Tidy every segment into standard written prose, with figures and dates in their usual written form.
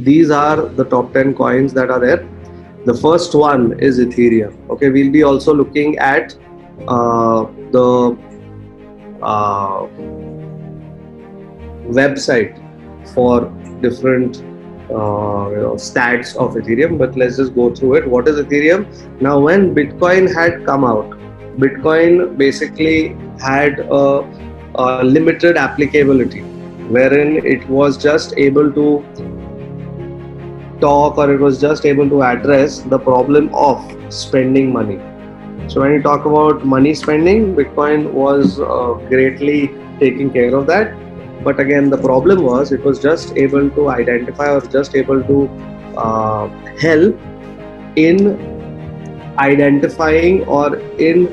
these are the top 10 coins that are there. The first one is Ethereum. Okay, we'll be also looking at the uh, website for different stats of Ethereum, but let's just go through it. What is Ethereum? Now, when Bitcoin had come out, Bitcoin basically had a limited applicability, wherein it was just able to talk, or it was just able to address the problem of spending money. So when you talk about money spending, Bitcoin was greatly taking care of that. But again, the problem was it was just able to identify, or just able to help in identifying or in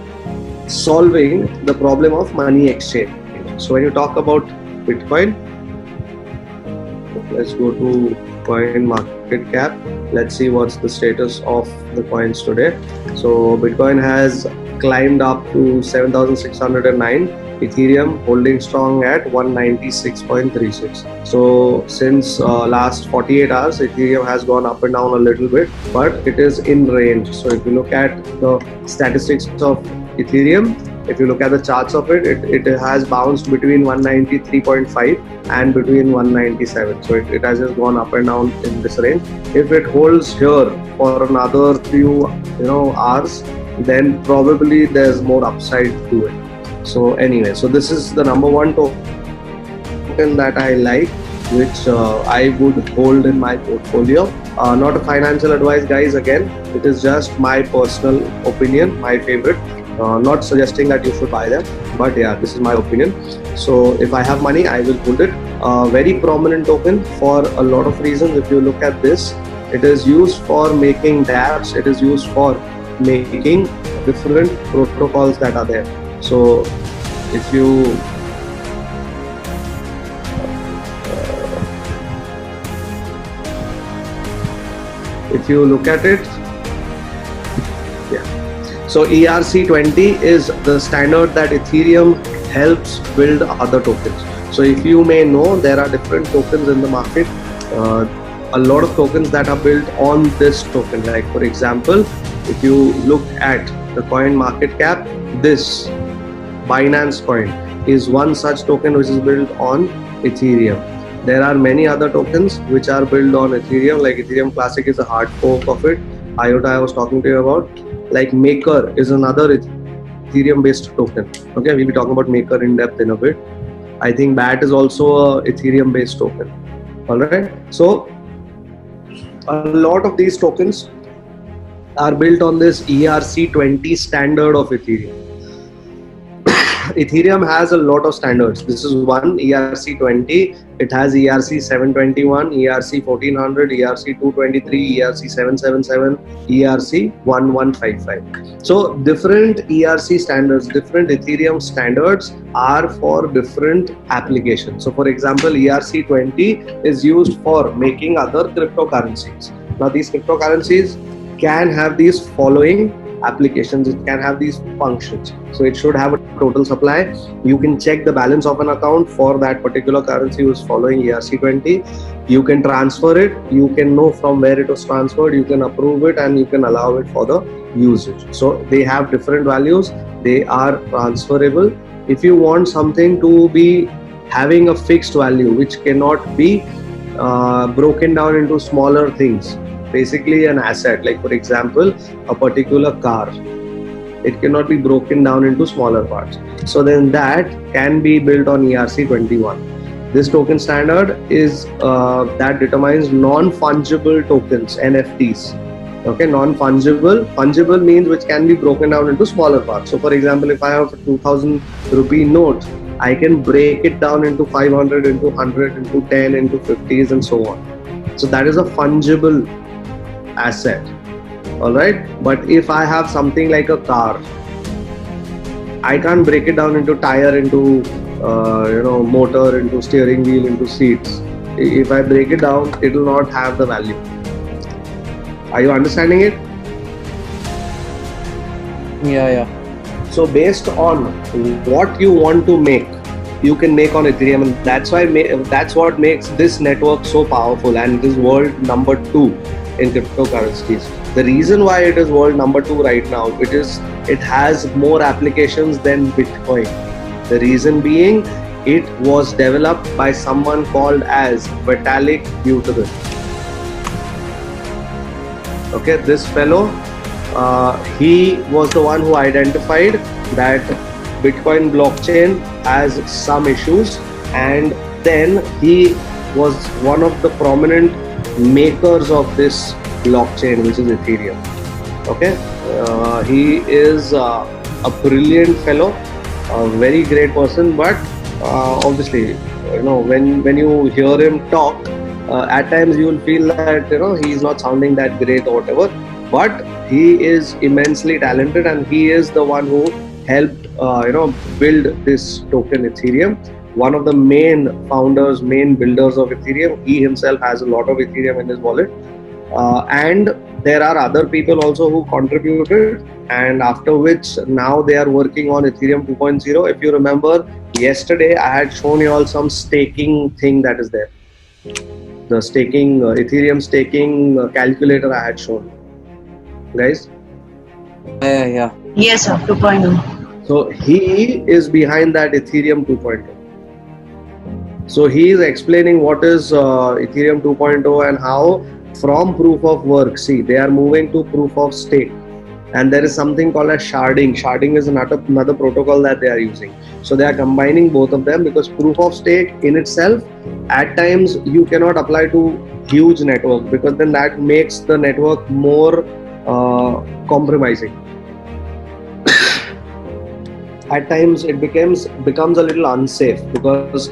solving the problem of money exchange. So when you talk about Bitcoin, let's go to coin market cap. Let's see what's the status of the coins today. So Bitcoin has climbed up to 7,609. Ethereum holding strong at 196.36. So since last 48 hours, Ethereum has gone up and down a little bit, but it is in range. So if you look at the statistics of Ethereum, if you look at the charts of it, it has bounced between 193.5 and between 197. So it has just gone up and down in this range. If it holds here for another few hours, then probably there's more upside to it. So anyway, so this is the number one token that I like, which I would hold in my portfolio. Not a financial advice, guys. Again, it is just my personal opinion, my favorite. Not suggesting that you should buy them, but yeah, this is my opinion. So if I have money, I will hold it. Very prominent token for a lot of reasons. If you look at this, it is used for making dApps. It is used for making different protocols that are there. So if you look at it, yeah. So ERC20 is the standard that Ethereum helps build other tokens. So if you may know, there are different tokens in the market. A lot of tokens that are built on this token. Like for example, if you look at the coin market cap, this Binance coin is one such token which is built on Ethereum. There are many other tokens which are built on Ethereum, like Ethereum Classic is a hard fork of it. IOTA I was talking to you about. Like Maker is another Ethereum based token. Okay, we'll be talking about Maker in depth in a bit. I think BAT is also a Ethereum based token. Alright, so a lot of these tokens are built on this ERC20 standard of Ethereum. Ethereum has a lot of standards. This is one, ERC20. It has ERC721, ERC1400, ERC223, ERC777, ERC1155. So different ERC standards, different Ethereum standards are for different applications. So for example, ERC20 is used for making other cryptocurrencies. Now these cryptocurrencies can have these following applications, it can have these functions. So it should have a total supply. You can check the balance of an account for that particular currency who is following ERC20. You can transfer it, you can know from where it was transferred, you can approve it, and you can allow it for the usage. So they have different values, they are transferable. If you want something to be having a fixed value which cannot be broken down into smaller things, basically an asset, like for example a particular car, it cannot be broken down into smaller parts, so then that can be built on ERC21. This token standard is that determines non-fungible tokens, NFTs. Okay, non-fungible. Fungible means which can be broken down into smaller parts. So for example, if I have a 2000 rupee note, I can break it down into 500, into 100, into 10, into 50s, and so on. So that is a fungible asset. All right, but if I have something like a car, I can't break it down into tire, into motor, into steering wheel, into seats. If I break it down, it will not have the value. Are you understanding it? Yeah. So based on what you want to make, you can make on Ethereum, and that's what makes this network so powerful, and it is world number 2 in cryptocurrencies. The reason why it is world number 2 right now, it has more applications than Bitcoin. The reason being, it was developed by someone called as Vitalik Buterin. Okay, this fellow, he was the one who identified that Bitcoin blockchain has some issues, and then he was one of the prominent makers of this blockchain, which is Ethereum. Okay, he is a brilliant fellow, a very great person, but obviously, when you hear him talk, at times you will feel that he's not sounding that great or whatever, but he is immensely talented, and he is the one who helped build this token Ethereum. One of the main founders, main builders of Ethereum. He himself has a lot of Ethereum in his wallet, and there are other people also who contributed, and after which now they are working on Ethereum 2.0. If you remember, yesterday I had shown you all some staking thing that is there. The staking, Ethereum staking calculator I had shown. Guys? Yeah. Yes, sir. 2.0. So he is behind that Ethereum 2.0. So he is explaining what is Ethereum 2.0 and how from proof of work, see, they are moving to proof of stake. And there is something called as sharding. Sharding is another protocol that they are using. So they are combining both of them, because proof of stake in itself, at times you cannot apply to huge network, because then that makes the network more compromising. At times it becomes a little unsafe, because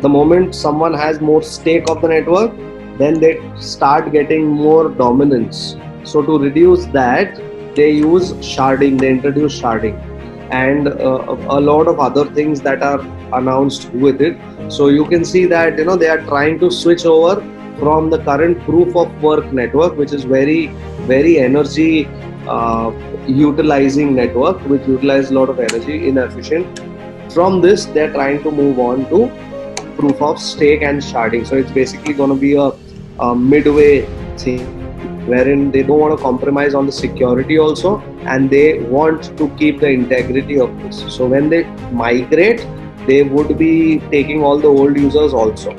the moment someone has more stake of the network, then they start getting more dominance. So to reduce that, they use sharding, they introduce sharding, and a lot of other things that are announced with it. So you can see that they are trying to switch over from the current proof of work network, which is very, very energy utilizing network, which utilizes a lot of energy, inefficient. From this, they are trying to move on to proof of stake and sharding. So it's basically going to be a midway thing, wherein they don't want to compromise on the security also, and they want to keep the integrity of this. So when they migrate, they would be taking all the old users also.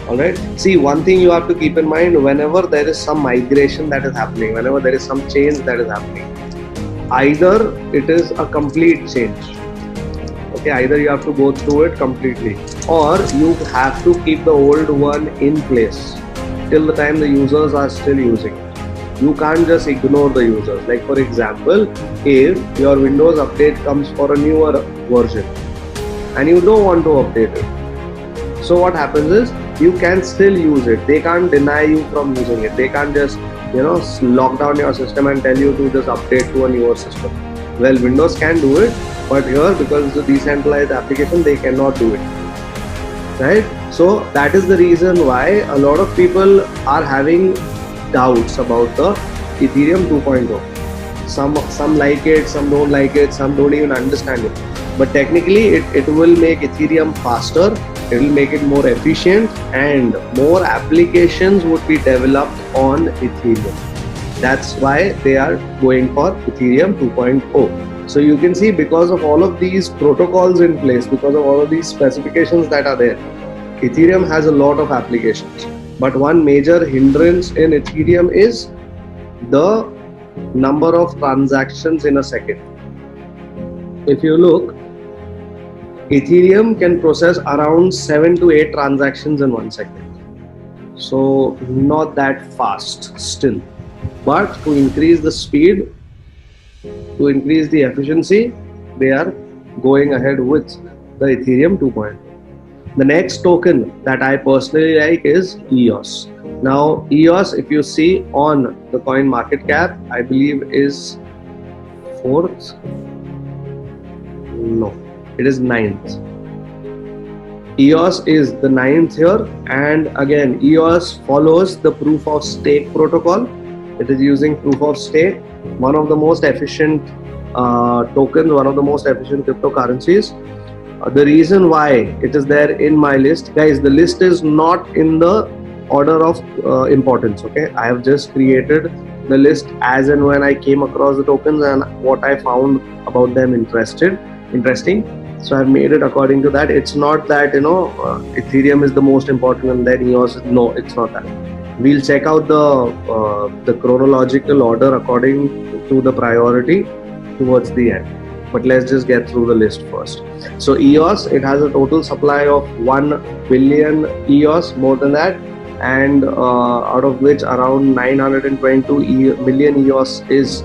Alright. See, one thing you have to keep in mind, whenever there is some migration that is happening, whenever there is some change that is happening, either it is a complete change. Okay, either you have to go through it completely, or you have to keep the old one in place till the time the users are still using it. You can't just ignore the users. Like for example, if your Windows update comes for a newer version and you don't want to update it, so what happens is you can still use it. They can't deny you from using it. They can't just lock down your system and tell you to just update to a newer system. Well, Windows can do it, but here, because it's a decentralized application, they cannot do it. Right? So that is the reason why a lot of people are having doubts about the Ethereum 2.0. Some like it, some don't like it, some don't even understand it. But technically, it will make Ethereum faster, it will make it more efficient, and more applications would be developed on Ethereum. That's why they are going for Ethereum 2.0. So you can see, because of all of these protocols in place, because of all of these specifications that are there, Ethereum has a lot of applications. But one major hindrance in Ethereum is the number of transactions in a second. If you look, Ethereum can process around 7 to 8 transactions in 1 second. So not that fast still. But to increase the speed, to increase the efficiency, they are going ahead with the Ethereum 2.0. The next token that I personally like is EOS. Now EOS, if you see on the coin market cap, I believe is 4th. No, it is 9th. EOS is the 9th here, and again EOS follows the proof of stake protocol. It is using proof of stake, one of the most efficient tokens, one of the most efficient cryptocurrencies. The reason why it is there in my list, guys, the list is not in the order of importance. Okay, I have just created the list as and when I came across the tokens and what I found about them interesting. So I've made it according to that. It's not that Ethereum is the most important and then EOS. No, it's not that. We'll check out the chronological order according to the priority towards the end. But let's just get through the list first. So EOS, it has a total supply of 1 billion EOS, more than that, and out of which around 922 million EOS is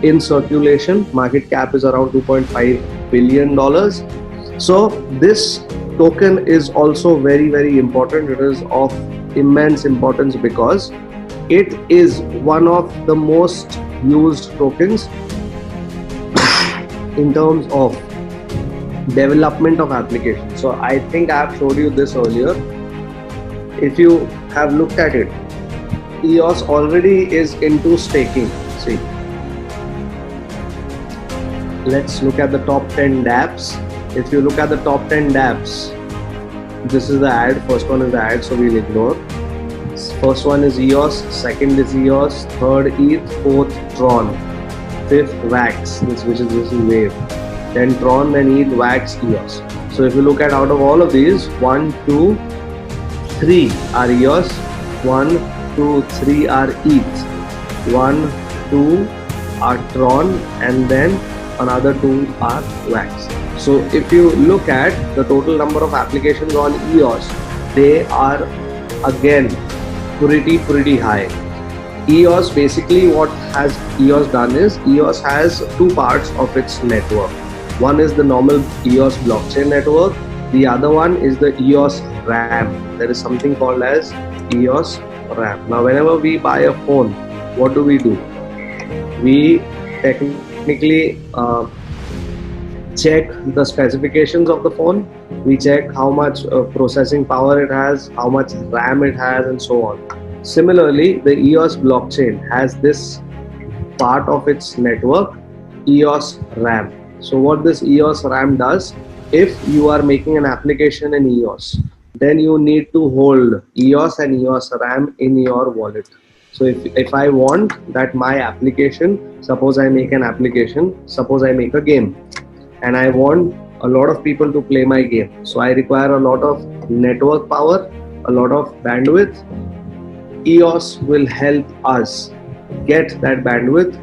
in circulation. Market cap is around $2.5 billion. So this token is also very, very important. It is of immense importance because it is one of the most used tokens in terms of development of applications. So I think I have showed you this earlier. If you have looked at it, EOS already is into staking. See, let's look at the top 10 dApps. If you look at the top 10 dApps, this is the ad. First one is the ad, so we'll ignore. First one is EOS, second is EOS, third ETH, fourth Tron, fifth Wax, this is Wave, then Tron, then ETH, Wax, EOS. So if you look at out of all of these, 1, 2, 3 are EOS, 1, 2, 3 are ETH, 1, 2 are Tron, and then another 2 are Wax. So if you look at the total number of applications on EOS, they are again pretty high. EOS, basically what has EOS done is, EOS has two parts of its network. One is the normal EOS blockchain network, the other one is the EOS RAM. There is something called as EOS RAM. Now whenever we buy a phone, what do? We technically check the specifications of the phone, we check how much processing power it has, how much RAM it has, and so on. Similarly, the EOS blockchain has this part of its network, EOS RAM. So what this EOS RAM does, if you are making an application in EOS, then you need to hold EOS and EOS RAM in your wallet. So if I want that my application, suppose I make an application, suppose I make a game, and I want a lot of people to play my game. So I require a lot of network power, a lot of bandwidth. EOS will help us get that bandwidth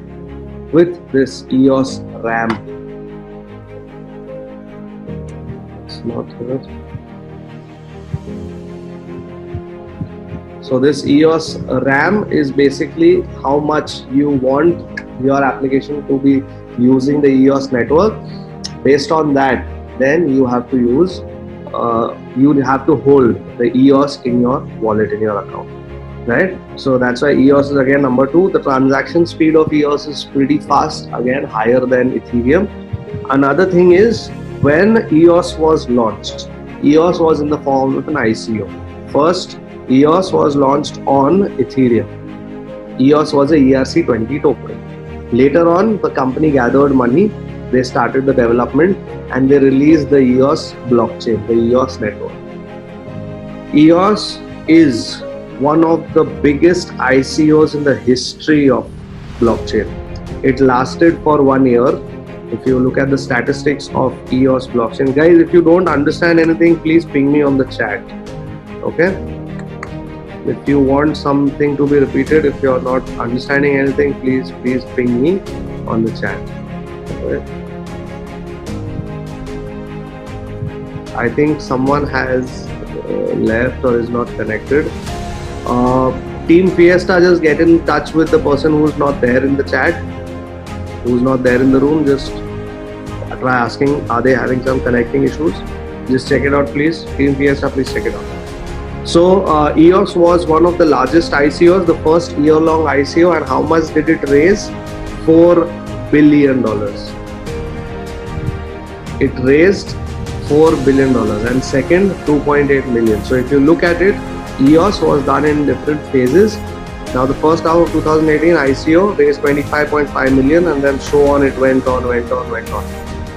with this EOS RAM. It's not here. So this EOS RAM is basically how much you want your application to be using the EOS network. Based on that, then you have to use, you have to hold the EOS in your wallet, in your account, right? So that's why EOS is again number 2. The transaction speed of EOS is pretty fast, again higher than Ethereum. Another thing is, when EOS was launched, EOS was in the form of an ICO. First, EOS was launched on Ethereum. EOS was a ERC20 token. Later on, the company gathered money, they started the development, and they released the EOS blockchain, the EOS network. EOS is one of the biggest ICOs in the history of blockchain. It lasted for 1 year. If you look at the statistics of EOS blockchain, guys, if you don't understand anything, please ping me on the chat. Okay? If you want something to be repeated, if you are not understanding anything, please ping me on the chat. Okay? I think someone has left or is not connected. Team Fiesta, just get in touch with the person who's not there in the chat, who's not there in the room. Just try asking, are they having some connecting issues? Just check it out, please. Team Fiesta, please check it out. So EOS was one of the largest ICOs, the first year-long ICO, and how much did it raise? $4 billion. It raised $4 billion, and second, 2.8 million. So if you look at it, EOS was done in different phases. Now the first half of 2018 ICO raised 25.5 million, and then so on, it went on.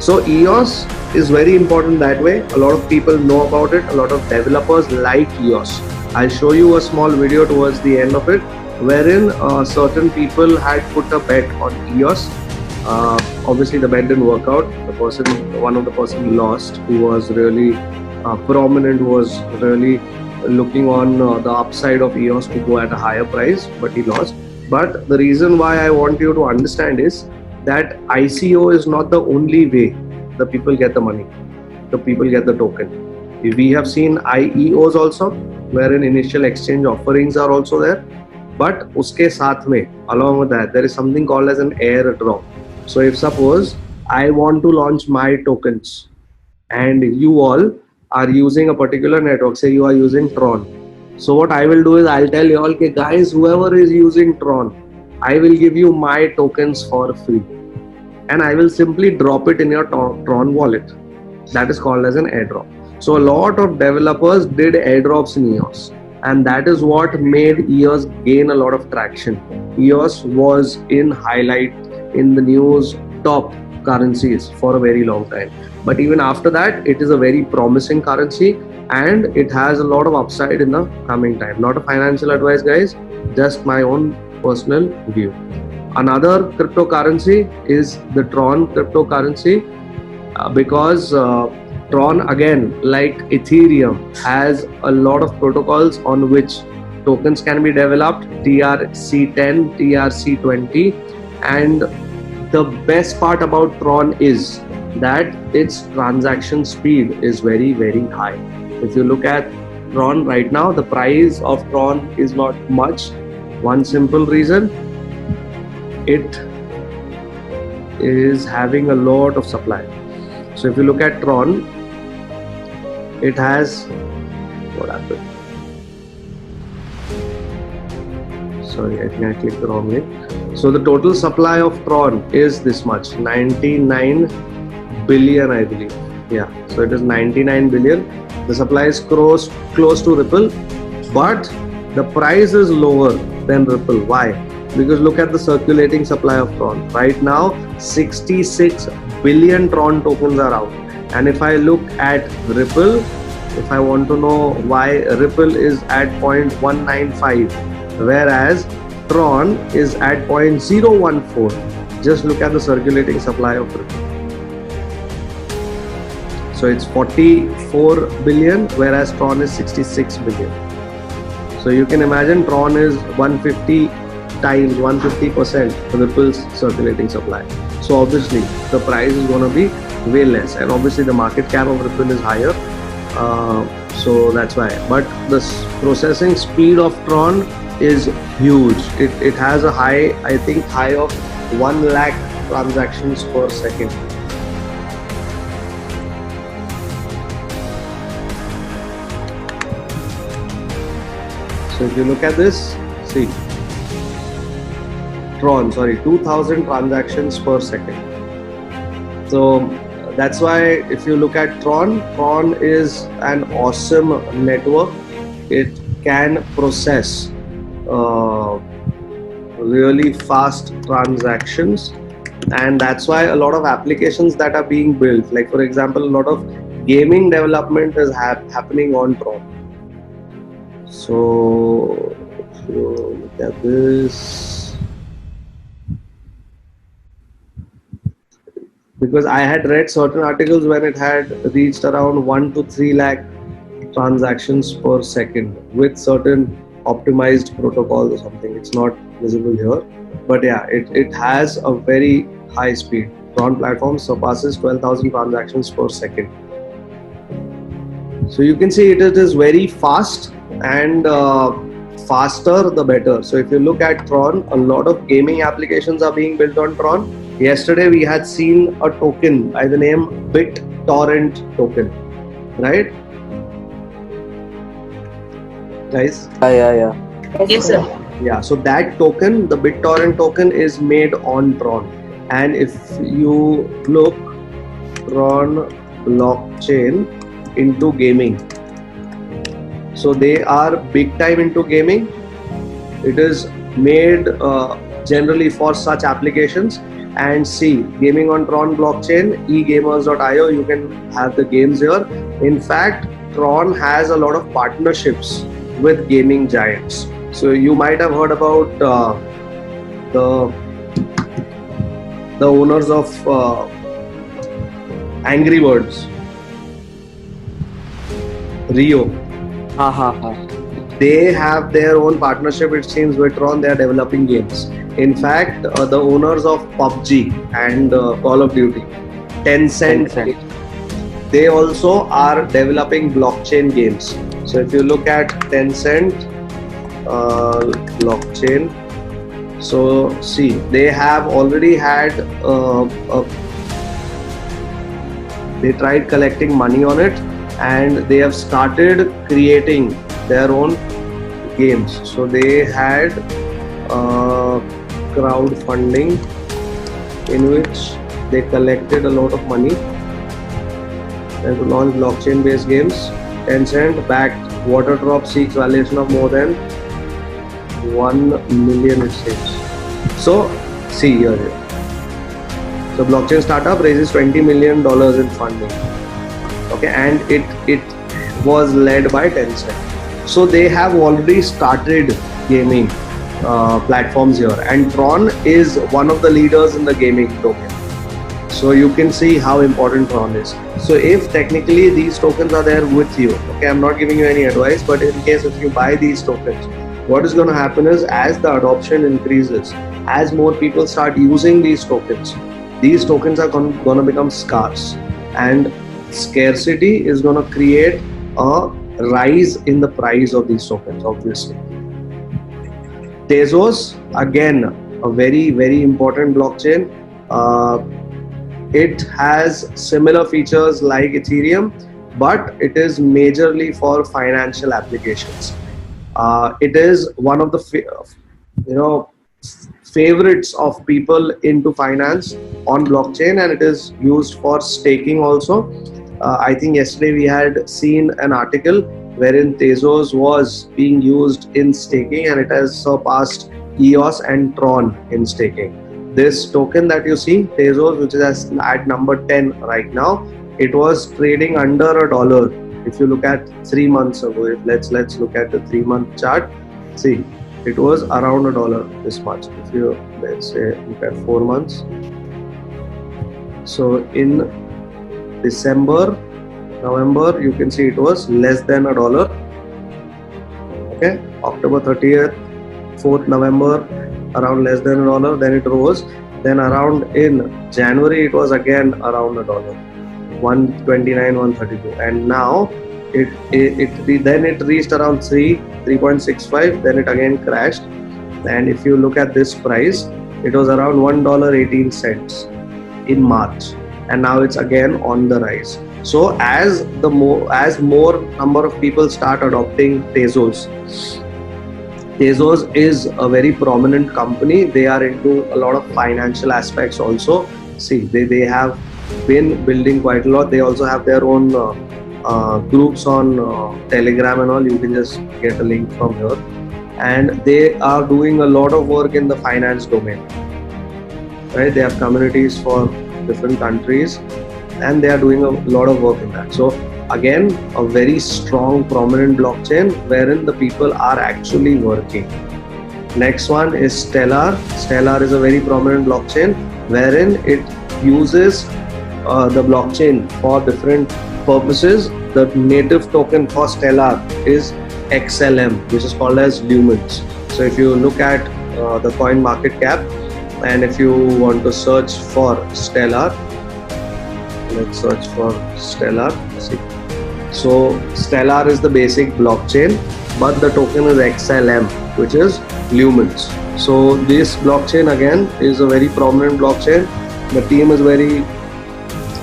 So EOS is very important that way. A lot of people know about it. A lot of developers like EOS. I'll show you a small video towards the end of it, wherein certain people had put a bet on EOS. Obviously, the bet didn't work out. One of the person lost, who was really prominent, who was really looking on the upside of EOS to go at a higher price, but he lost. But the reason why I want you to understand is that ICO is not the only way the people get the money, the people get the token. We have seen IEOs also, wherein initial exchange offerings are also there. But uske saath mein, along with that, there is something called as an airdrop. So if suppose I want to launch my tokens and you all are using a particular network, say you are using Tron. So what I will do is I'll tell you all, okay, guys, whoever is using Tron, I will give you my tokens for free. And I will simply drop it in your Tron wallet. That is called as an airdrop. So a lot of developers did airdrops in EOS. And that is what made EOS gain a lot of traction. EOS was in highlight in the news top currencies for a very long time. But even after that, it is a very promising currency and it has a lot of upside in the coming time. Not a financial advice, guys, just my own personal view. Another cryptocurrency is the Tron cryptocurrency because Tron, again, like Ethereum, has a lot of protocols on which tokens can be developed, TRC10, TRC20, and the best part about Tron is that its transaction speed is very, very high. If you look at Tron right now, the price of Tron is not much. One simple reason, it is having a lot of supply. So if you look at Tron, it has, what happened? Sorry, I think I clicked the wrong way. So the total supply of Tron is this much, 99 billion, I believe. Yeah, so it is 99 billion. The supply is close to Ripple, but the price is lower than Ripple. Why? Because look at the circulating supply of Tron. Right now, 66 billion Tron tokens are out. And if I look at Ripple, if I want to know why Ripple is at 0.195, whereas Tron is at 0.014, just look at the circulating supply of Ripple. So it's 44 billion, whereas Tron is 66 billion. So you can imagine Tron is 150 times 150% Ripple's circulating supply. So obviously the price is going to be way less, and obviously the market cap of Ripple is higher. So that's why. But the processing speed of Tron is huge. It has a high, I think, high of 1 lakh transactions per second. So if you look at this, see, Tron, sorry, 2000 transactions per second. So that's why if you look at Tron, Tron is an awesome network. It can process really fast transactions, and that's why a lot of applications that are being built, like for example, a lot of gaming development is happening on Tron. So if you look at this, because I had read certain articles when it had reached around 1 to 3 lakh transactions per second with certain optimized protocols or something. It's not visible here, but yeah, it has a very high speed. Tron platform surpasses 12,000 transactions per second. So you can see it is very fast, and faster the better. So if you look at Tron, a lot of gaming applications are being built on Tron. Yesterday we had seen a token by the name BitTorrent token, right? Guys? Yeah. Yes, sir. Yeah, so that token, the BitTorrent token, is made on Tron. And if you look Tron blockchain into gaming, so they are big time into gaming. It is made generally for such applications. and see gaming on Tron blockchain, egamers.io. You can have the games here. In fact, Tron has a lot of partnerships with gaming giants. So you might have heard about the owners of Angry Birds, Rio. Ha ha ha. They have their own partnership, it seems, with Tron. They are developing games. In fact, the owners of PUBG and Call of Duty, Tencent, they also are developing blockchain games. So if you look at Tencent blockchain, so see, they have already had they tried collecting money on it, and they have started creating their own games. So they had crowdfunding in which they collected a lot of money and to launch blockchain based games. Tencent backed Waterdrop seeks valuation of more than 1 million, it seems. So see here. So blockchain startup raises $20 million in funding. Okay, and it was led by Tencent. So they have already started gaming platforms here, and Tron is one of the leaders in the gaming token. So you can see how important Tron is. So if technically these tokens are there with you, okay, I'm not giving you any advice, but in case if you buy these tokens, what is going to happen is, as the adoption increases, as more people start using these tokens are going to become scarce, and scarcity is going to create a rise in the price of these tokens, obviously. Tezos, again, a very, very important blockchain. It has similar features like Ethereum, but it is majorly for financial applications. It is one of the favorites of people into finance on blockchain, and it is used for staking also. I think yesterday we had seen an article wherein Tezos was being used in staking, and it has surpassed EOS and Tron in staking. This token that you see, Tezos, which is at number 10 right now, it was trading under $1. If you look at 3 months ago, let's look at the 3-month chart. See, it was around $1 this much. If you, let's say, look at 4 months. So in December, November, you can see it was less than $1. Okay, October 30th, 4th November, around less than $1. Then it rose. Then around in January, it was again around $1, 129, 132, and now it reached around 3.65. Then it again crashed. And if you look at this price, it was around $1.18 in March, and now it's again on the rise. So as more number of people start adopting Tezos is a very prominent company. They are into a lot of financial aspects also. See, they have been building quite a lot. They also have their own groups on Telegram and all. You can just get a link from here. And they are doing a lot of work in the finance domain. Right? They have communities for different countries, and they are doing a lot of work in that. So again, a very strong, prominent blockchain wherein the people are actually working. Next one is Stellar. Stellar is a very prominent blockchain wherein it uses the blockchain for different purposes. The native token for Stellar is XLM, which is called as Lumens. So if you look at the coin market cap, and if you want to search for Stellar, let's search for Stellar. See. So Stellar is the basic blockchain, but the token is XLM, which is Lumens. So this blockchain again is a very prominent blockchain. The team is very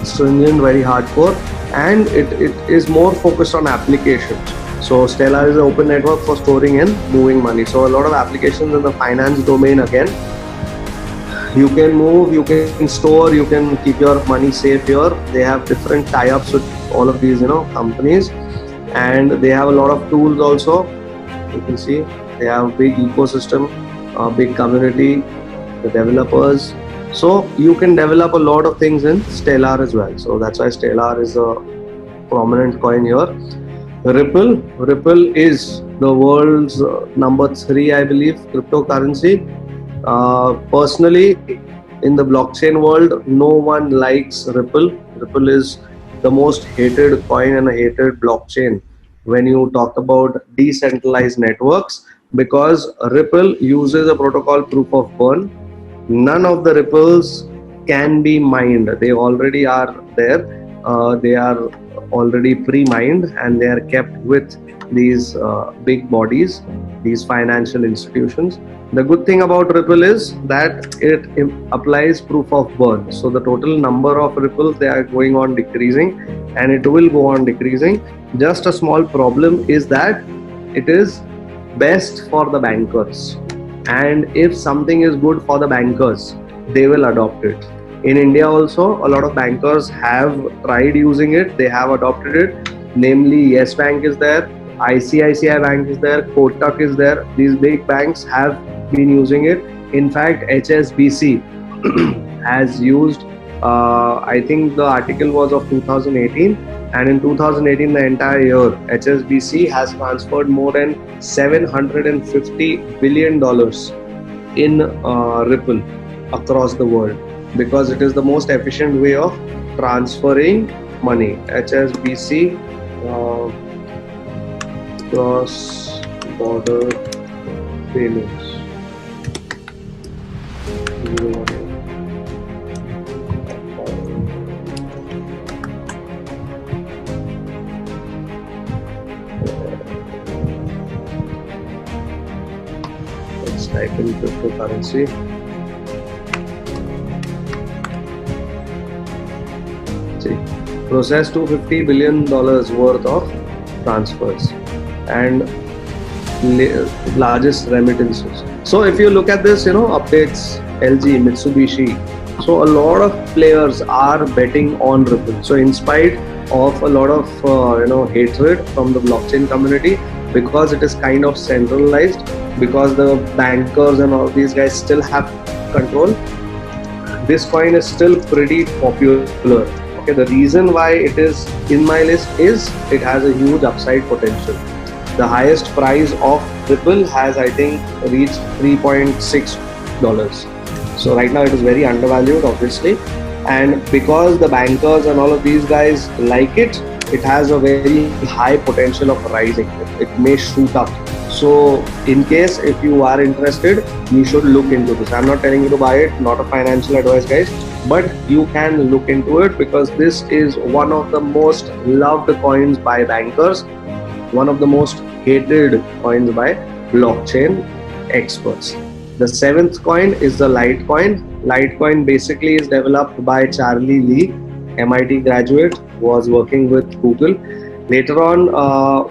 stringent, very hardcore, and it is more focused on applications. So Stellar is an open network for storing and moving money. So a lot of applications in the finance domain again. You can move, you can store, you can keep your money safe here. They have different tie-ups with all of these, companies, and they have a lot of tools also. You can see they have a big ecosystem, a big community, the developers, So you can develop a lot of things in Stellar as well. So that's why Stellar is a prominent coin here. Ripple is the world's number three, I believe, cryptocurrency. Personally, in the blockchain world, no one likes Ripple. Ripple is the most hated coin and a hated blockchain when you talk about decentralized networks, because Ripple uses a protocol proof of burn. None of the ripples can be mined. They already are there. They are already pre-mined, and they are kept with these big bodies, these financial institutions. The good thing about Ripple is that it applies proof of burn. So the total number of ripples, they are going on decreasing, and it will go on decreasing. Just a small problem is that it is best for the bankers, and if something is good for the bankers, they will adopt it. In India also, a lot of bankers have tried using it, they have adopted it. Namely, Yes Bank is there, ICICI Bank is there, Kotak is there. These big banks have been using it. In fact, HSBC has used, I think the article was of 2018, and in 2018, the entire year, HSBC has transferred more than $750 billion in Ripple across the world, because it is the most efficient way of transferring money. HSBC cross border payments. Let's type in cryptocurrency. See, process $250 billion worth of transfers and largest remittances. So if you look at this, updates, LG, Mitsubishi. So a lot of players are betting on Ripple. So in spite of a lot of hatred from the blockchain community, because it is kind of centralized, because the bankers and all these guys still have control, this coin is still pretty popular. Okay, the reason why it is in my list is it has a huge upside potential. The highest price of Ripple has, I think, reached $3.6. So right now it is very undervalued, obviously, and because the bankers and all of these guys like it, it has a very high potential of rising. It may shoot up. So in case if you are interested, you should look into this. I'm not telling you to buy it, not a financial advice, guys, but you can look into it, because this is one of the most loved coins by bankers, one of the most hated coins by blockchain experts. The seventh coin is the Litecoin. Litecoin basically is developed by Charlie Lee, MIT graduate, was working with Google. Later on,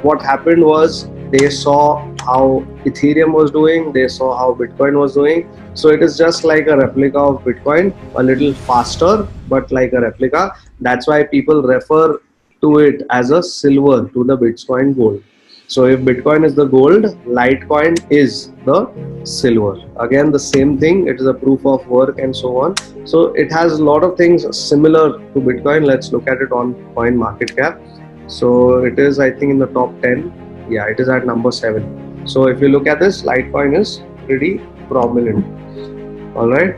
what happened was they saw how Ethereum was doing, they saw how Bitcoin was doing. So it is just like a replica of Bitcoin, a little faster, but like a replica. That's why people refer to it as a silver to the Bitcoin gold. So if Bitcoin is the gold, Litecoin is the silver. Again, the same thing, it is a proof of work and so on. So it has a lot of things similar to Bitcoin. Let's look at it on CoinMarketCap. So it is, I think, in the top 10. Yeah, it is at number 7. So if you look at this, Litecoin is pretty prominent. All right.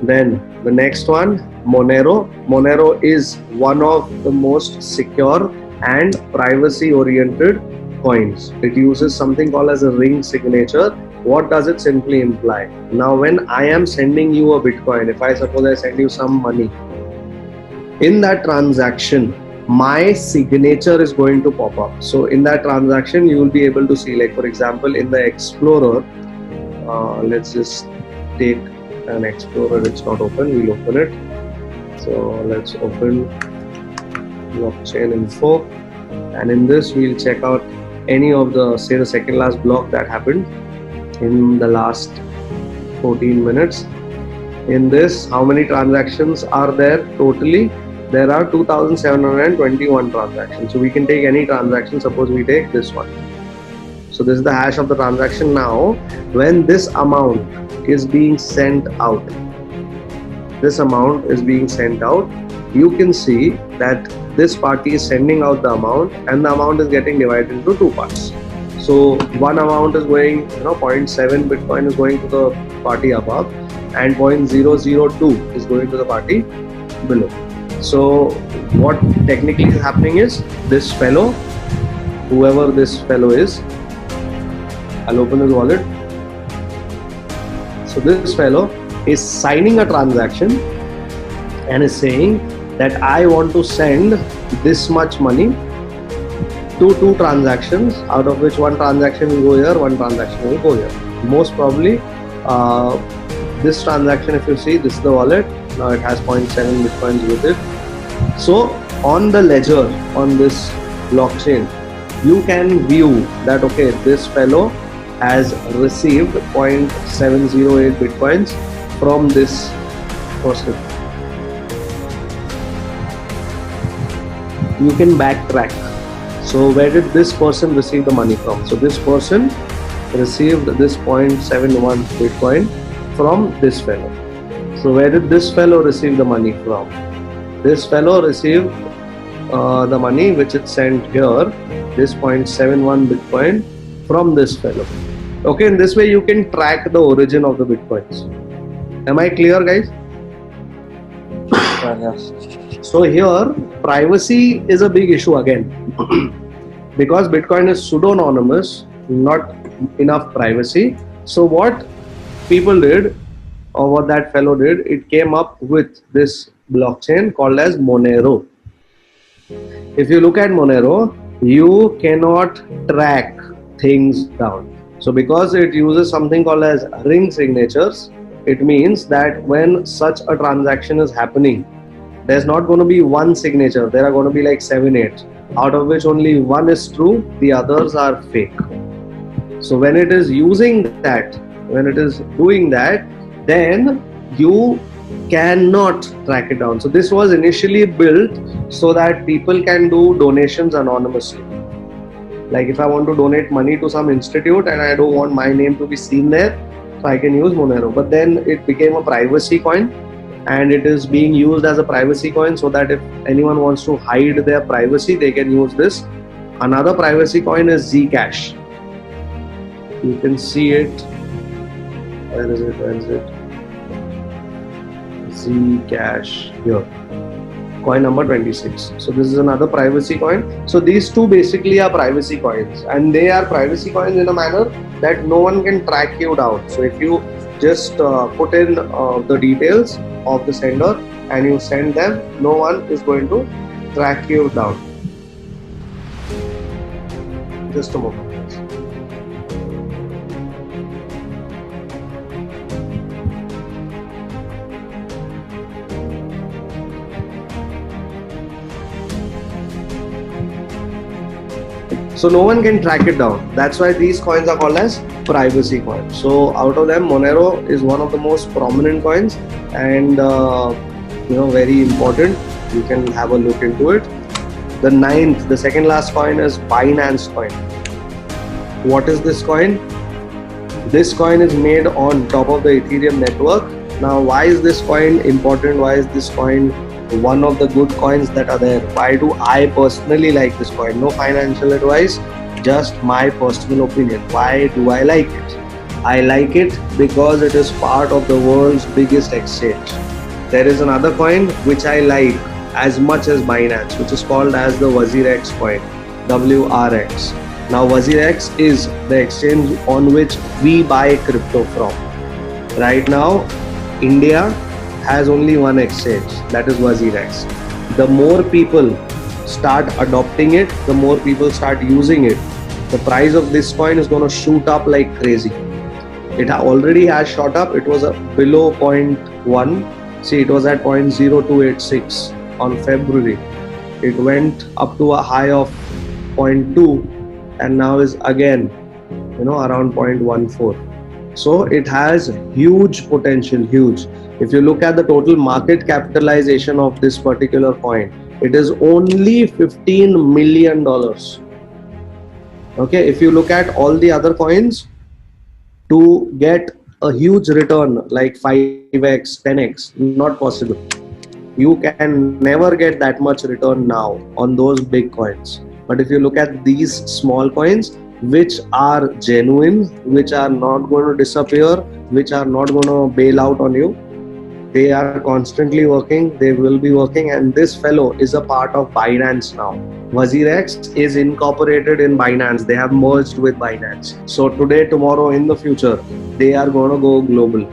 Then the next one, Monero. Monero is one of the most secure and privacy-oriented coins. It uses something called as a ring signature. What does it simply imply? Now, when I am sending you a Bitcoin, if I suppose I send you some money, in that transaction, my signature is going to pop up. So in that transaction, you will be able to see, like for example, in the Explorer, let's just take an Explorer. It's not open, we'll open it. So let's open blockchain info, and in this we'll check out any of the, say, the second last block that happened in the last 14 minutes. In this, how many transactions are there totally? There are 2,721 transactions. So we can take any transaction. Suppose we take this one. So this is the hash of the transaction. Now, when this amount is being sent out, this amount is being sent out, you can see that this party is sending out the amount and the amount is getting divided into two parts. So one amount is going, 0.7 Bitcoin is going to the party above and 0.002 is going to the party below. So what technically is happening is this fellow, whoever this fellow is, I'll open his wallet. So this fellow is signing a transaction and is saying that I want to send this much money to two transactions, out of which one transaction will go here, one transaction will go here. Most probably this transaction, if you see, this is the wallet. Now it has 0.7 Bitcoins with it. So on the ledger, on this blockchain, you can view that, okay, this fellow has received 0.708 Bitcoins from this person. You can backtrack. So where did this person receive the money from? So this person received this 0.71 Bitcoin from this fellow. So where did this fellow receive the money from? This fellow received the money which it sent here, this 0.71 Bitcoin from this fellow. Okay, in this way you can track the origin of the Bitcoins. Am I clear, guys? Yeah. So here, privacy is a big issue again. Because Bitcoin is pseudo-anonymous, not enough privacy. So what people did, or what that fellow did, it came up with this blockchain called as Monero. If you look at Monero, you cannot track things down. So because it uses something called as ring signatures, it means that when such a transaction is happening, there's not going to be one signature, there are going to be like 7, 8, out of which only one is true, the others are fake. So when it is using that, when it is doing that, then you cannot track it down. So this was initially built so that people can do donations anonymously. Like if I want to donate money to some institute and I don't want my name to be seen there, so I can use Monero. But then it became a privacy coin, and it is being used as a privacy coin so that if anyone wants to hide their privacy, they can use this. Another privacy coin is Zcash. You can see it. Where is it? Where is it? Zcash here. Coin number 26. So this is another privacy coin. So these two basically are privacy coins, and they are privacy coins in a manner that no one can track you down. So if you just put in the details of the sender and you send them, no one is going to track you down. Just a moment. So no one can track it down. That's why these coins are called as privacy coins. So out of them, Monero is one of the most prominent coins, and very important. You can have a look into it. The ninth, the second last coin is Binance coin. What is this coin? This coin is made on top of the Ethereum network. Now, why is this coin important? Why is this coin one of the good coins that are there? Why do I personally like this coin? No financial advice, just my personal opinion. Why do I like it? I like it because it is part of the world's biggest exchange. There is another coin which I like as much as Binance, which is called as the WazirX coin, WRX. Now WazirX is the exchange on which we buy crypto from. Right now, India has only one exchange, that is WazirX. The more people start adopting it, the more people start using it, the price of this coin is going to shoot up like crazy. It already has shot up. It was below 0.1. See, it was at 0.0286 on February. It went up to a high of 0.2 and now is again around 0.14. So it has huge potential, huge. If you look at the total market capitalization of this particular coin, it is only $15 million. Okay, if you look at all the other coins, to get a huge return like 5x, 10x, not possible. You can never get that much return now on those big coins. But if you look at these small coins, which are genuine, which are not going to disappear, which are not going to bail out on you, they are constantly working, they will be working, and this fellow is a part of Binance now. WazirX is incorporated in Binance, they have merged with Binance. So today, tomorrow, in the future, they are going to go global.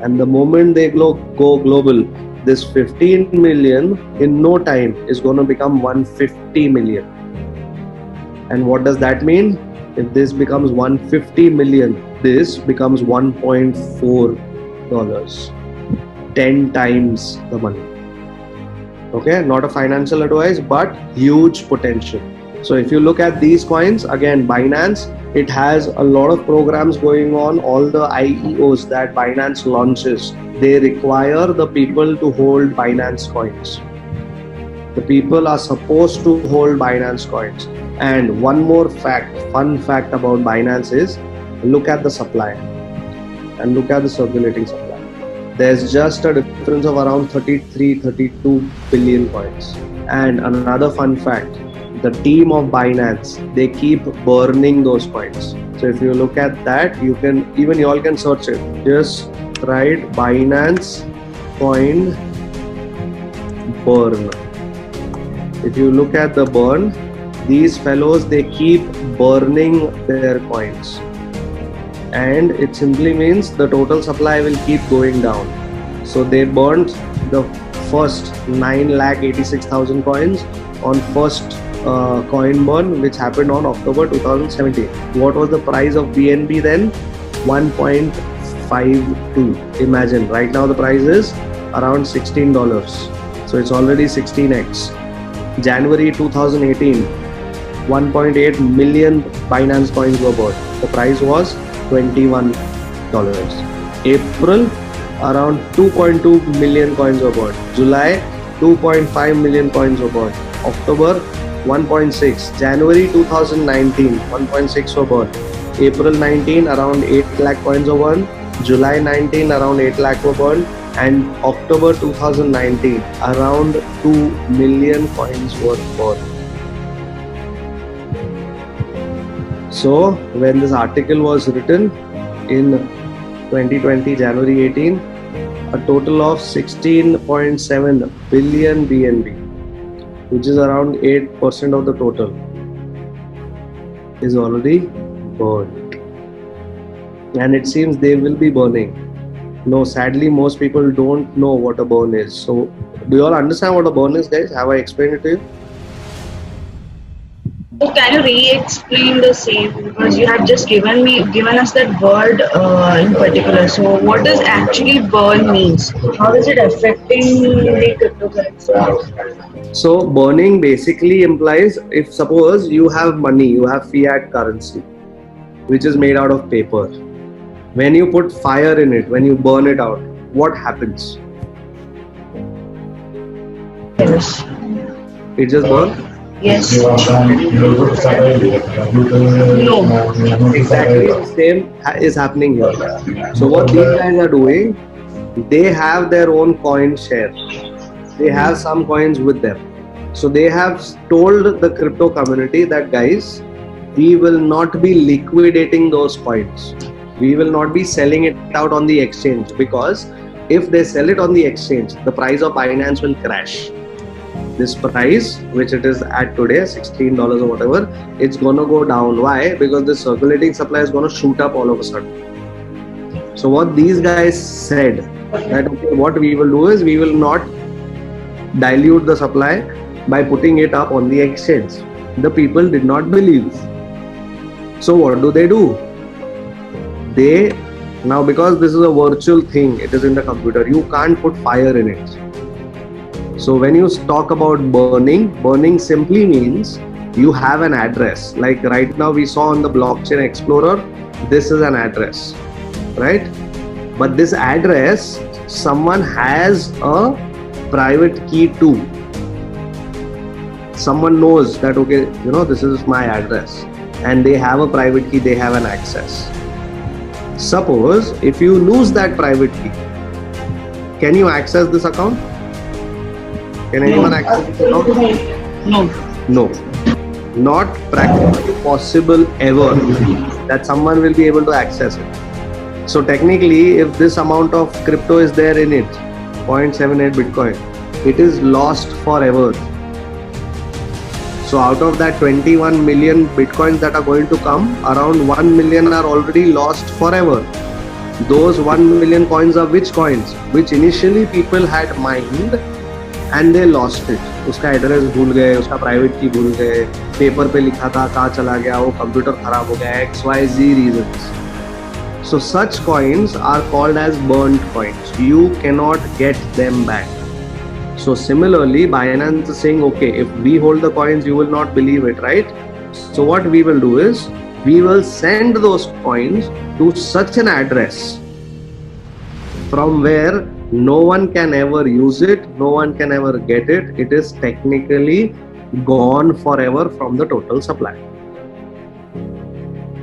And the moment they go global, this 15 million in no time is going to become 150 million. And what does that mean? If this becomes 150 million, this becomes $1.4. 10 times the money. Okay, not a financial advice, but huge potential. So if you look at these coins, again, Binance, it has a lot of programs going on. All the IEOs that Binance launches, they require the people to hold Binance coins. The people are supposed to hold Binance coins. And one more fact, fun fact about Binance is, look at the supply and look at the circulating supply. There's just a difference of around 33-32 billion coins. And another fun fact, the team of Binance, they keep burning those coins. So if you look at that, you can, even you all can search it. Just write Binance coin burn. If you look at the burn, these fellows, they keep burning their coins. And it simply means the total supply will keep going down. So they burnt the first 9,86,000 coins on first coin burn, which happened on October 2017. What was the price of BNB then? 1.52. Imagine, right now the price is around $16. So it's already 16x. January 2018, 1.8 million Binance coins were bought. The price was $21. April, around 2.2 million coins were bought. July, 2.5 million coins were bought. October, 1.6. January 2019, 1.6 were bought. April 19, around 8 lakh coins were bought. July 19, around 8 lakh were bought. And October 2019, around 2 million coins were bought. So when this article was written in 2020, January 18, a total of 16.7 billion BNB, which is around 8% of the total, is already burned. And it seems they will be burning. No, sadly, most people don't know what a burn is. So do you all understand what a burn is, guys? Have I explained it to you? So can you re-explain the same, because you have just given us that word in particular. So what does actually burn means? How is it affecting the cryptocurrency? So burning basically implies, if suppose you have money, you have fiat currency, which is made out of paper. When you put fire in it, when you burn it out, what happens? Yes. It just burns? Yes. No. Exactly No. the same is happening here. So what these guys are doing, they have their own coin share. They have some coins with them. So they have told the crypto community that, guys, we will not be liquidating those coins. We will not be selling it out on the exchange, because if they sell it on the exchange, the price of Binance will crash. This price, which it is at today, $16 or whatever, it's gonna go down. Why? Because the circulating supply is gonna shoot up all of a sudden. So what these guys said, that okay, what we will do is we will not dilute the supply by putting it up on the exchange. The people did not believe. So what do? They now, because this is a virtual thing, it is in the computer, you can't put fire in it. So when you talk about burning simply means you have an address. Like right now we saw on the Blockchain Explorer, this is an address, right? But this address, someone has a private key to. Someone knows that, okay, this is my address, and they have a private key, they have an access. Suppose if you lose that private key, can you access this account? Can anyone access this account? No. No. Not practically possible ever that someone will be able to access it. So technically, if this amount of crypto is there in it, 0.78 Bitcoin, it is lost forever. So out of that 21 million Bitcoins that are going to come, around 1 million are already lost forever. Those 1 million coins are which coins? Which initially people had mined and they lost it. उसका address भूल गए, उसका private की भूल गए, paper पे लिखा था कहाँ चला गया, वो कंप्यूटर खराब हो गया, XYZ reasons. So such coins are called as burnt coins. You cannot get them back. So similarly, Binance is saying, okay, if we hold the coins, you will not believe it, right? So what we will do is, we will send those coins to such an address from where no one can ever use it, no one can ever get it. It is technically gone forever from the total supply.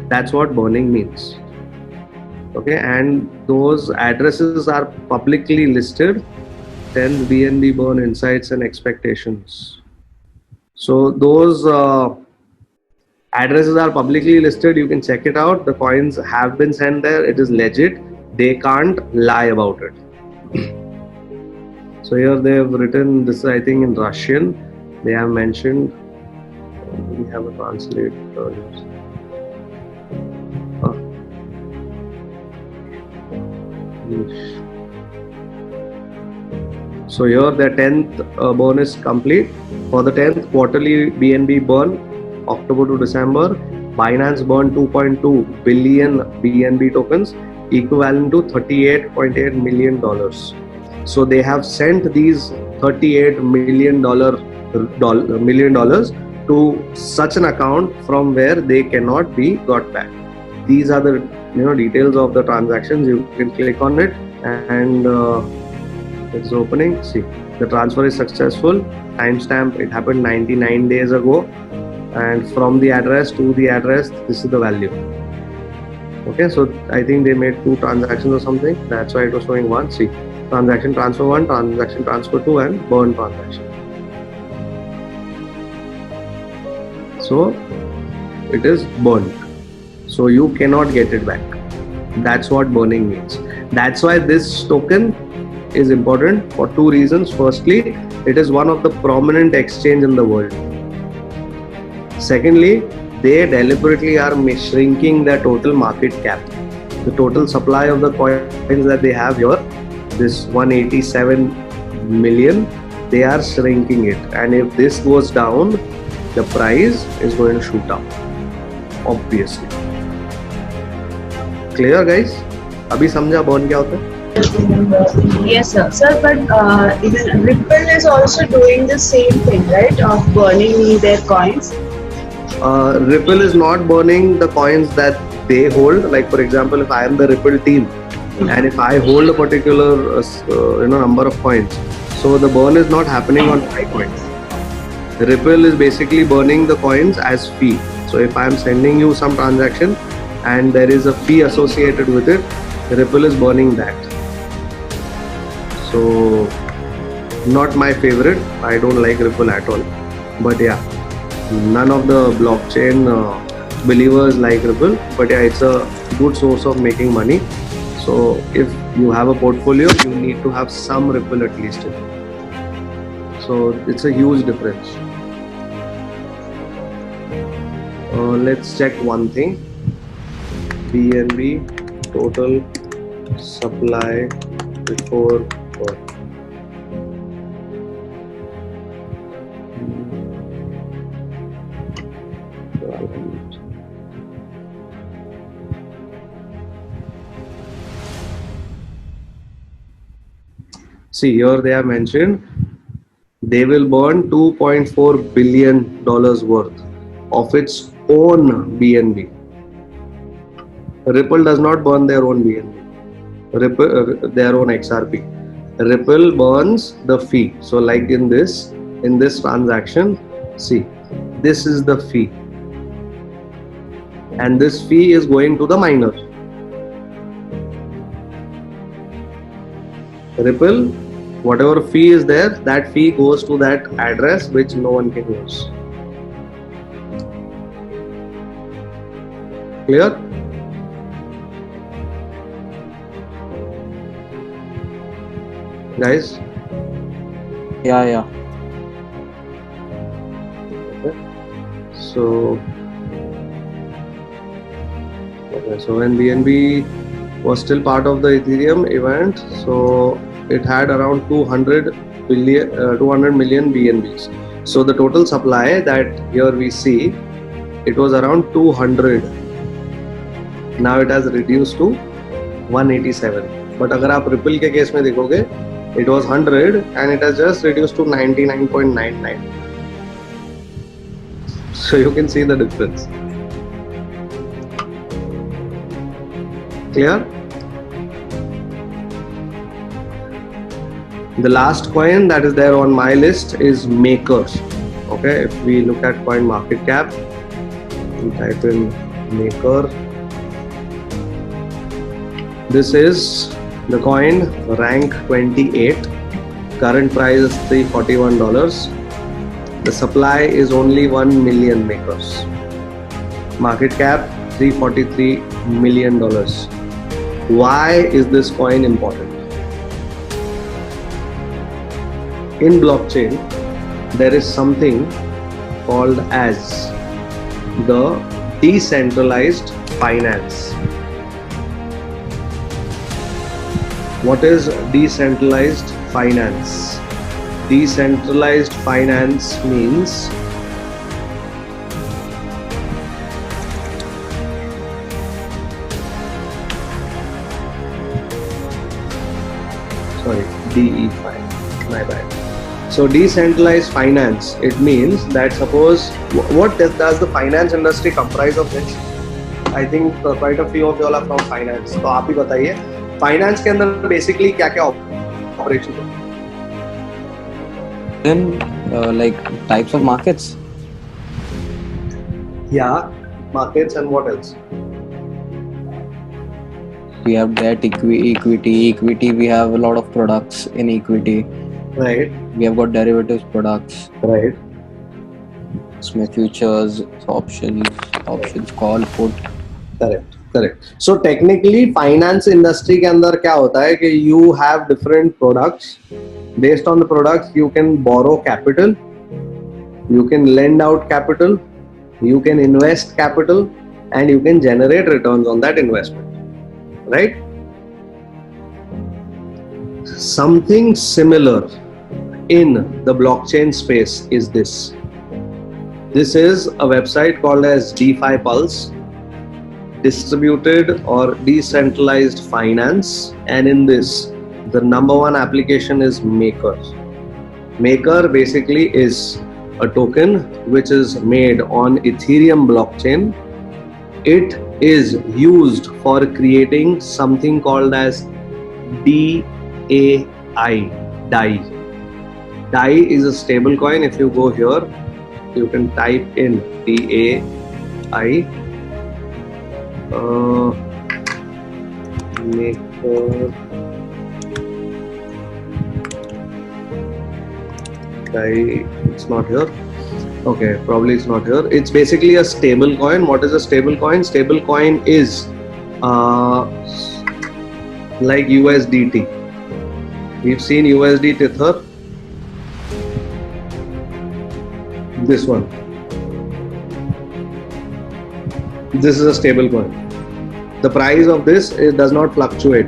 That's what burning means. Okay, and those addresses are publicly listed. 10 BNB burn insights and expectations. So those addresses are publicly listed. You can check it out. The coins have been sent there. It is legit. They can't lie about it. So here they have written this, I think, in Russian. They have mentioned. We have a translator. So here the 10th burn is complete. For the 10th quarterly BNB burn, October to December, Binance burned 2.2 billion BNB tokens, equivalent to $38.8 million. So they have sent these $38 million to such an account from where they cannot be got back. These are the details of the transactions. You can click on it and it's opening. See, the transfer is successful. Timestamp, it happened 99 days ago, and from the address to the address, this is the value. Okay, so I think they made 2 transactions or something. That's why it was showing 1. See, transaction transfer 1, transaction transfer 2, and burn transaction. So it is burned. So you cannot get it back. That's what burning means. That's why this token is important for 2 reasons. Firstly, it is one of the prominent exchange in the world. Secondly, they deliberately are shrinking their total market cap. The total supply of the coins that they have here, this 187 million, they are shrinking it. And if this goes down, the price is going to shoot up, obviously. Clear, guys? Abhi samjha burn kya hota hai? Yes, sir. Sir, but even Ripple is also doing the same thing, right? Of burning their coins. Ripple is not burning the coins that they hold. Like for example, if I am the Ripple team and if I hold a particular number of coins, so the burn is not happening on my coins. Ripple is basically burning the coins as fee. So if I am sending you some transaction and there is a fee associated with it, Ripple is burning that. So not my favorite. I don't like Ripple at all. But yeah, none of the blockchain believers like Ripple. But yeah, it's a good source of making money. So if you have a portfolio, you need to have some Ripple at least in it. So it's a huge difference. Let's check one thing. BNB total supply before burn. See, here they have mentioned they will burn $2.4 billion worth of its own BNB. Ripple does not burn their own BNB, their own XRP. Ripple burns the fee. So like in this transaction, see, this is the fee. And this fee is going to the miner. Ripple, whatever fee is there, that fee goes to that address which no one can use. Clear? Guys? Yeah. So when BNB was still part of the Ethereum event, so it had around 200 million BNBs. So the total supply that here we see, it was around 200. Now it has reduced to 187. But अगर आप Ripple के case में देखोगे, it was 100 and it has just reduced to 99.99. So you can see the difference. Clear? The last coin that is there on my list is Maker. Okay, if we look at coin market cap, we type in Maker. This is the coin, rank 28. Current price is $341. The supply is only 1 million Makers. Market cap $343 million. Why is this coin important? In blockchain, there is something called as the decentralized finance. What is decentralized finance? Decentralized finance means DeFi, my bad. So decentralized finance, it means that suppose, what does the finance industry comprise of this? I think quite a few of you all are from finance. तो आप ही बताइए, finance के अंदर basically क्या-क्या operation है? Then like types of markets. Yeah, markets and what else? We have debt, equity. We have a lot of products in equity. Right. We have got derivatives products. Right. इसमें futures, options, call, put. Correct. So technically finance industry के अंदर क्या होता है कि you have different products. Based on the products, you can borrow capital, you can lend out capital, you can invest capital, and you can generate returns on that investment. Right? Something similar in the blockchain space is this. This is a website called as DeFi Pulse, distributed or decentralized finance, and in this the number one application is Maker. Maker basically is a token which is made on Ethereum blockchain. It is used for creating something called as DAI. DAI is a stable coin. If you go here, you can type in DAI. Maker DAI. It's not here. Okay, probably it's not here. It's basically a stable coin. What is a stable coin? Stable coin is like USDT. We've seen USD Tether. This one. This is a stable coin. The price of this does not fluctuate.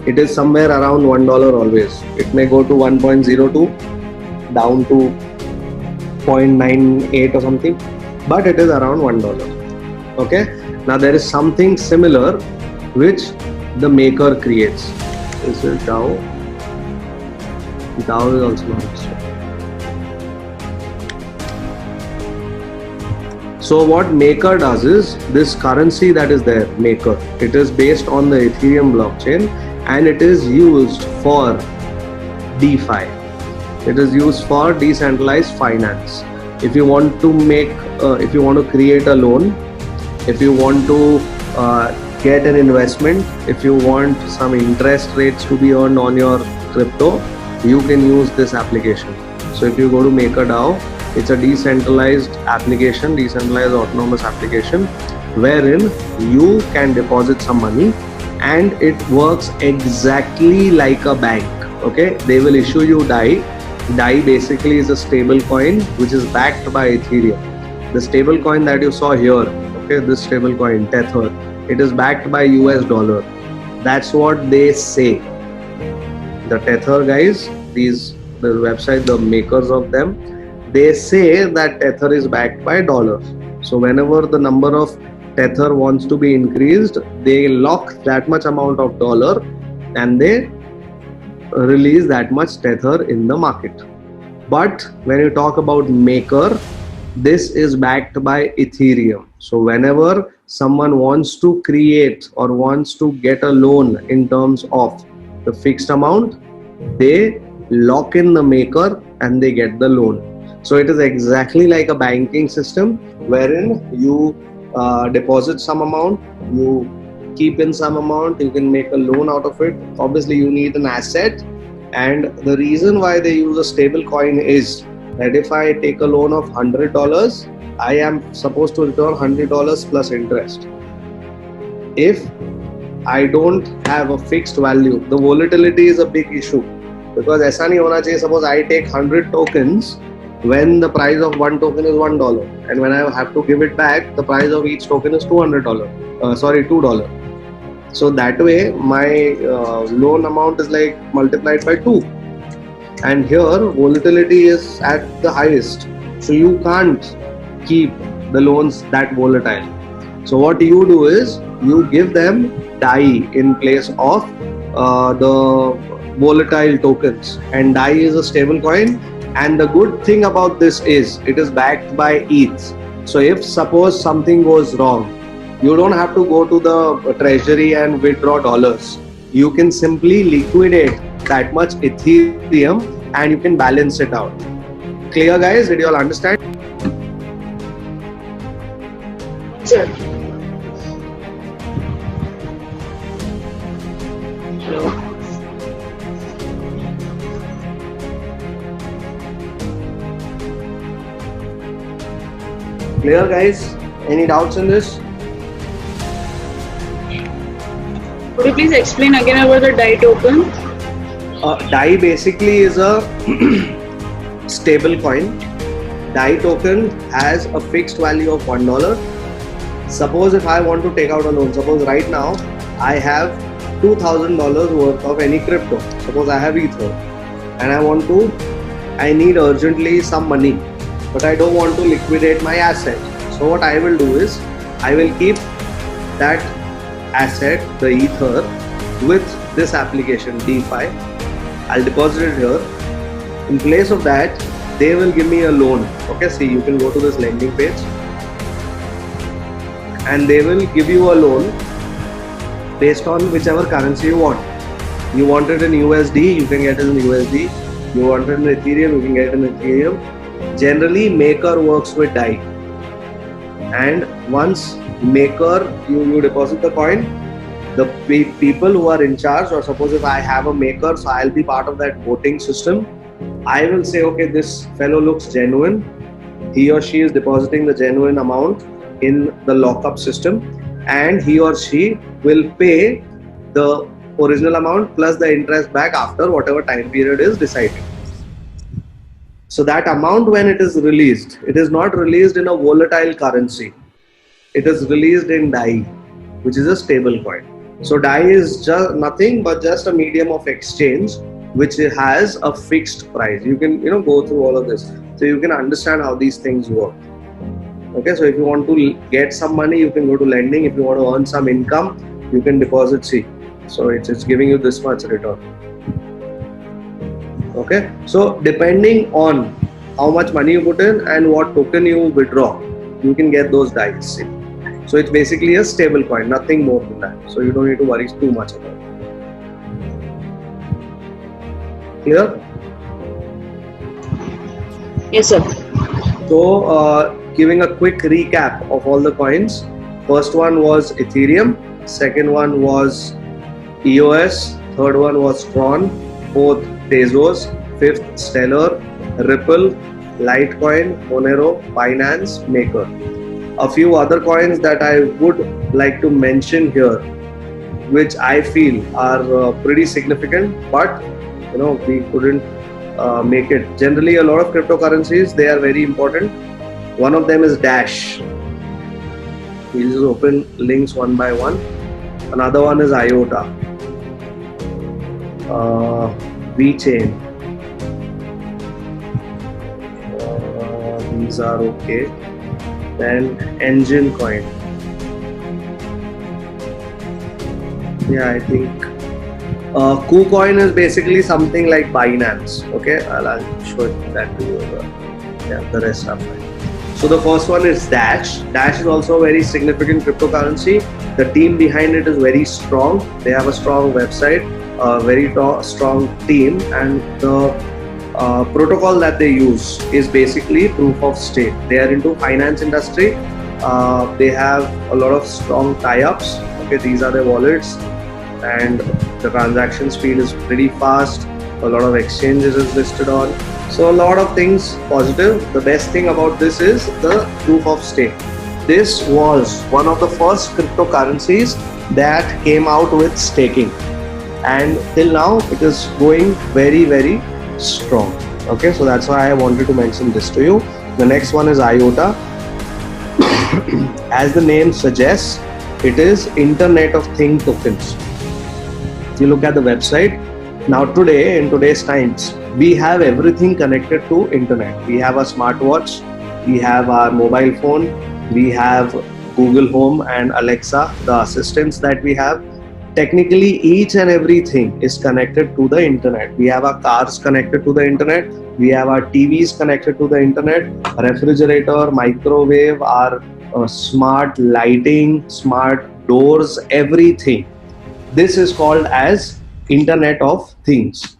It is somewhere around $1 always. It may go to 1.02 down to 0.98 or something, but it is around $1. Okay. Now there is something similar which the Maker creates. This is DAO. DAO is also not listed. So what Maker does is, this currency that is there, Maker, it is based on the Ethereum blockchain and it is used for DeFi. It is used for decentralized finance. If you want to make, if you want to create a loan, if you want to get an investment, if you want some interest rates to be earned on your crypto, you can use this application. So if you go to MakerDAO, it's a decentralized application, decentralized autonomous application, wherein you can deposit some money and it works exactly like a bank. Okay, they will issue you DAI. DAI basically is a stable coin which is backed by Ethereum. The stable coin that you saw here, okay, this stable coin Tether, it is backed by US dollar. That's what they say. The Tether guys, the website, the makers of them, they say that Tether is backed by dollar. So whenever the number of Tether wants to be increased, they lock that much amount of dollar and they release that much Tether in the market. But when you talk about Maker, this is backed by Ethereum. So whenever someone wants to create or wants to get a loan in terms of the fixed amount, they lock in the Maker and they get the loan. So it is exactly like a banking system wherein you deposit some amount, you keep in some amount, you can make a loan out of it. Obviously you need an asset, and the reason why they use a stable coin is that if I take a loan of $100, I am supposed to return $100 plus interest. If I don't have a fixed value, the volatility is a big issue, because ऐसा नहीं होना चाहिए. Suppose I take 100 tokens when the price of one token is $1, and when I have to give it back, the price of each token is $200. So that way my loan amount is like multiplied by 2, and here volatility is at the highest, so you can't keep the loans that volatile. So what you do is you give them DAI in place of the volatile tokens, and DAI is a stable coin. And the good thing about this is it is backed by ETH. So if suppose something goes wrong, you don't have to go to the treasury and withdraw dollars. You can simply liquidate that much Ethereum and you can balance it out. Clear guys? Did you all understand? Sir. Hello. Clear guys? Any doubts in this? Could you please explain again about the DAI token? DAI basically is a stable coin. DAI token has a fixed value of $1. Suppose if I want to take out a loan, suppose right now I have $2,000 worth of any crypto. Suppose I have Ether and I need urgently some money, but I don't want to liquidate my asset. So what I will do is I will keep that asset, the Ether, with this application DeFi. I'll deposit it here. In place of that, they will give me a loan. Okay, see, you can go to this lending page and they will give you a loan based on whichever currency you want. You want it in USD, you can get it in USD. You want it in Ethereum, you can get it in Ethereum. Generally, Maker works with DAI. And once Maker, you deposit the coin, the people who are in charge, or suppose if I have a Maker, so I'll be part of that voting system. I will say, okay, this fellow looks genuine. He or she is depositing the genuine amount in the lockup system, and he or she will pay the original amount plus the interest back after whatever time period is decided. So that amount, when it is released, it is not released in a volatile currency. It is released in DAI, which is a stable coin. So DAI is just nothing but just a medium of exchange which has a fixed price. You can go through all of this, so you can understand how these things work. Okay, so if you want to get some money, you can go to lending. If you want to earn some income, you can deposit C. So it's giving you this much return. Okay, so depending on how much money you put in and what token you withdraw, you can get those DAI. So it's basically a stable coin, nothing more than that. So you don't need to worry too much about it. Clear? Yes, sir. So giving a quick recap of all the coins. First one was Ethereum. second one was EOS, third one was Tron, fourth Tezos, fifth Stellar, Ripple, Litecoin, Monero, Binance, Maker. A few other coins that I would like to mention here, which I feel are pretty significant, but we couldn't make it. Generally, a lot of cryptocurrencies, they are very important. One of them is Dash. We'll just open links one by one. Another one is IOTA, VeChain. These are okay. Then Engine Coin. Yeah, I think KuCoin is basically something like Binance. Okay, I'll show that to you. Yeah, the rest are fine. So the first one is Dash. Dash is also a very significant cryptocurrency. The team behind it is very strong. They have a strong website, a very strong team, and the protocol that they use is basically proof of stake. They are into finance industry. They have a lot of strong tie-ups. Okay, these are their wallets, and the transaction speed is pretty fast. A lot of exchanges is listed on. So a lot of things positive. The best thing about this is the proof of stake. This was one of the first cryptocurrencies that came out with staking, and till now it is going very, very strong. Okay, so that's why I wanted to mention this to you. The next one is IOTA. As the name suggests, it is Internet of Things tokens. If you look at the website, now today, in today's times, we have everything connected to internet. We have a smartwatch, we have our mobile phone, we have Google Home and Alexa, the assistants that we have. Technically, each and everything is connected to the internet. We have our cars connected to the internet. We have our TVs connected to the internet, refrigerator, microwave, our smart lighting, smart doors, everything. This is called as Internet of Things.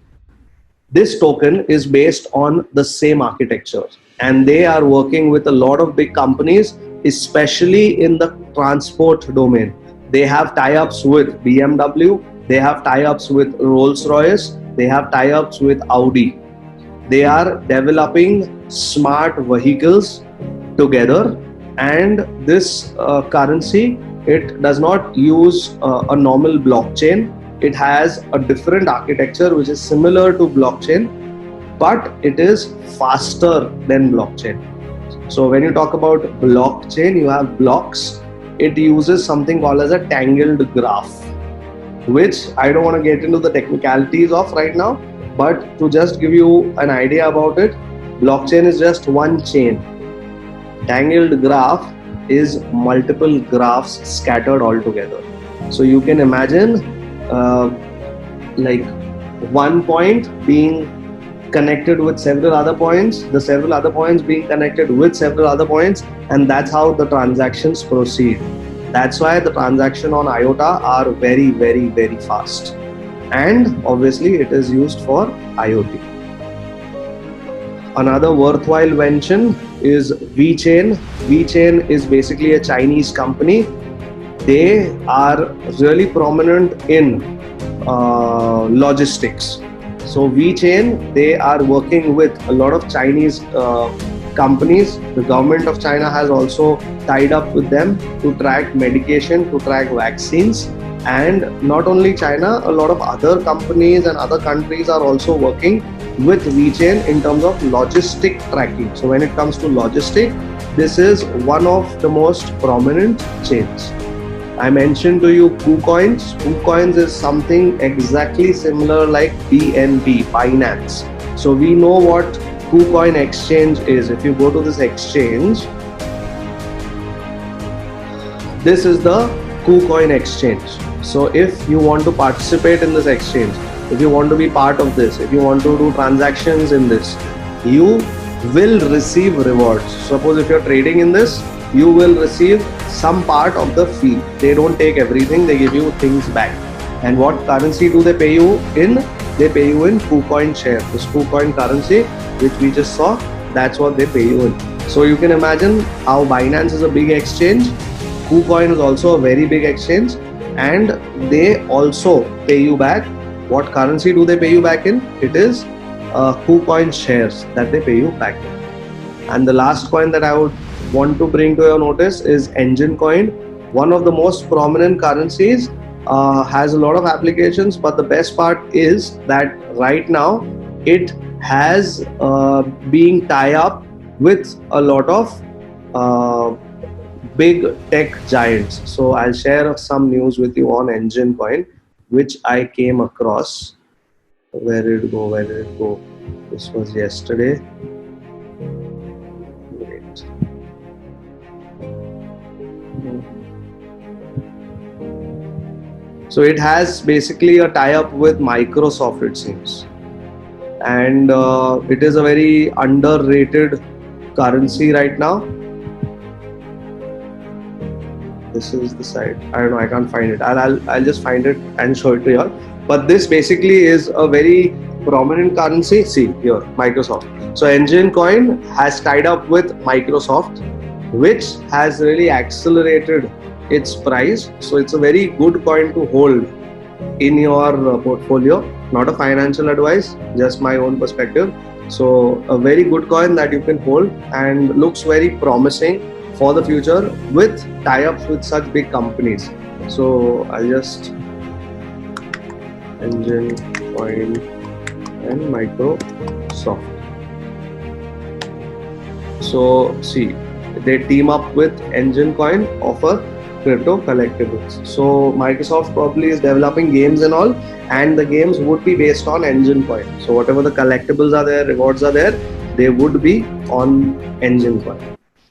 This token is based on the same architecture, and they are working with a lot of big companies, especially in the transport domain. They have tie-ups with BMW, they have tie-ups with Rolls-Royce, they have tie-ups with Audi. They are developing smart vehicles together, and this currency, it does not use a normal blockchain. It has a different architecture which is similar to blockchain, but it is faster than blockchain. So when you talk about blockchain, you have blocks. It uses something called as a tangled graph, which I don't want to get into the technicalities of right now, but to just give you an idea about it, blockchain is just one chain. Tangled graph is multiple graphs scattered all together. So you can imagine like one point being connected with several other points, the several other points being connected with several other points, and that's how the transactions proceed. That's why the transaction on IOTA are very, very, very fast. And obviously it is used for IoT. Another worthwhile mention is VeChain. VeChain is basically a Chinese company. They are really prominent in logistics. So VeChain, they are working with a lot of Chinese companies. The government of China has also tied up with them to track medication, to track vaccines. And not only China, a lot of other companies and other countries are also working with VeChain in terms of logistic tracking. So when it comes to logistic, this is one of the most prominent chains. I mentioned to you KuCoins. KuCoins is something exactly similar like BNB, Binance. So we know what KuCoin exchange is. If you go to this exchange, this is the KuCoin exchange. So if you want to participate in this exchange, if you want to be part of this, if you want to do transactions in this, you will receive rewards. Suppose if you're trading in this, you will receive some part of the fee. They don't take everything, they give you things back. And what currency do they pay you in? They pay you in KuCoin share. This KuCoin currency, which we just saw, that's what they pay you in. So you can imagine how Binance is a big exchange. KuCoin is also a very big exchange. and they also pay you back. What currency do they pay you back in? It is KuCoin shares that they pay you back in. And the last coin that I would want to bring to your notice is Engine Coin, one of the most prominent currencies. Has a lot of applications, but the best part is that right now it has being tie up with a lot of big tech giants. So I'll share some news with you on Engine Coin, which I came across. Where did it go? Where did it go? This was yesterday. Wait. So it has basically a tie-up with Microsoft, it seems, and it is a very underrated currency right now. This is the site. I don't know. I can't find it. I'll just find it and show it to you all. But this basically is a very prominent currency. See here, Microsoft. So Engine Coin has tied up with Microsoft, which has really accelerated its price. So it's a very good coin to hold in your portfolio. Not a financial advice, just my own perspective. So a very good coin that you can hold and looks very promising for the future with tie-ups with such big companies. So I'll just Engine Coin and Microsoft. So see, they team up with Engine Coin, offer crypto collectibles. So Microsoft probably is developing games and all, and the games would be based on Engine Coin. So whatever the collectibles are there, rewards are there, they would be on Engine Coin.